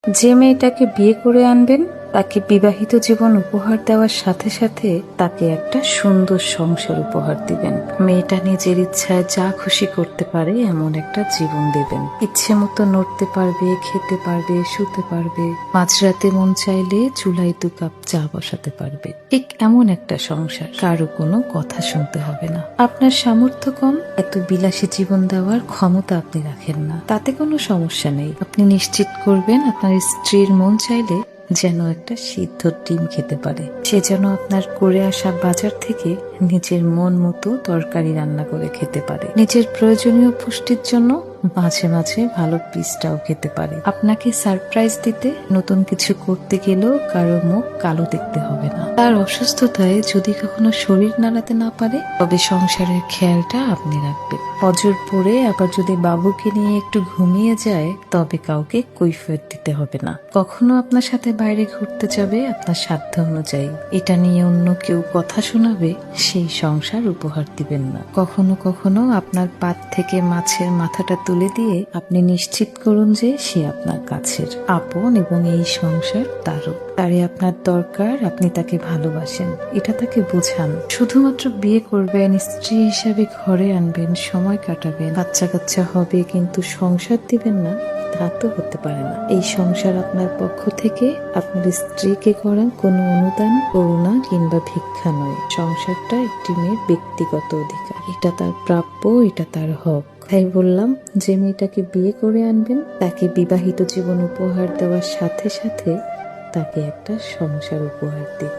যে মেয়েটাকে বিয়ে করে আনবেন তাকে বিবাহিত জীবন উপহার দেওয়ার সাথে সাথে তাকে একটা সুন্দর সংসার উপহার দিবেন। মেয়েটা নিজের ইচ্ছায় যা খুশি করতে পারে এমন একটা জীবন দেবেন। ইচ্ছে মতো নড়তে পারবে, খেতে পারবে, শুতে পারবে, মাঝরাতে মন চাইলে চুলায় 2 কাপ চা বসাতে পারবে। ঠিক এমন একটা সংসার, কারো কোনো কথা শুনতে হবে না। আপনার সামর্থ্য কম, এত বিলাসী জীবন দেওয়ার ক্ষমতা আপনি রাখেন না, তাতে কোনো সমস্যা নেই। আপনি নিশ্চিত করবেন আপনার স্ত্রীর মন চাইলে যেন একটা সিদ্ধ ডিম খেতে পারে, সে যেন আপনার করে আসা বাজার থেকে নিজের মন মতো তরকারি রান্না করে খেতে পারে, নিজের প্রয়োজনীয় পুষ্টির জন্য মাঝে মাঝে ভালো পিসটাও খেতে পারে। আপনাকে সারপ্রাইজ দিতে নতুন কিছু করতে গেলেও কারো মুখ কালো দেখতে হবে না। তার অসুস্থতায় যদি কখনো শরীর নাড়াতে না পারে তবে সংসারের খেয়ালটা আপনি রাখবেন। ফজর পরে আবার যদি বাবুকে নিয়ে একটু ঘুমিয়ে যায় তবে কাউকে কৈফিয়ত দিতে হবে না। কখনো আপনার সাথে বাইরে ঘুরতে যাবে আপনার সাধ্য অনুযায়ী, এটা নিয়ে অন্য কেউ কথা শোনাবে সেই সংসার উপহার দিবেন না। কখনো কখনো আপনার পাত থেকে মাছের মাথাটা তুলে দিয়ে আপনি নিশ্চিত করুন যে সে আপনার কাছের আপন এবং এই সংসার তারও। তারে আপনার দরকার, আপনি তাকে ভালোবাসেন, এটা তাকে বোঝান। শুধুমাত্র বিয়ে করবেন, স্ত্রী হিসাবে ঘরে আনবেন, সময় কাটাবেন, বাচ্চা কাচ্চা হবে, কিন্তু সংসার দিবেন না, তা তো হতে পারে না। এই সংসার আপনার পক্ষ থেকে আপনার স্ত্রীকে করা কোনো অনুদান, করুণা কিংবা ভিক্ষা নয়। সংসারটা একটি মেয়ের ব্যক্তিগত অধিকার, এটা তার প্রাপ্য, এটা তার হক। তাই বললাম, যে মেয়েটাকে বিয়ে করে আনবেন তাকে বিবাহিত জীবন উপহার দেওয়ার সাথে সাথে তাকে একটা সংসার উপহার দিন।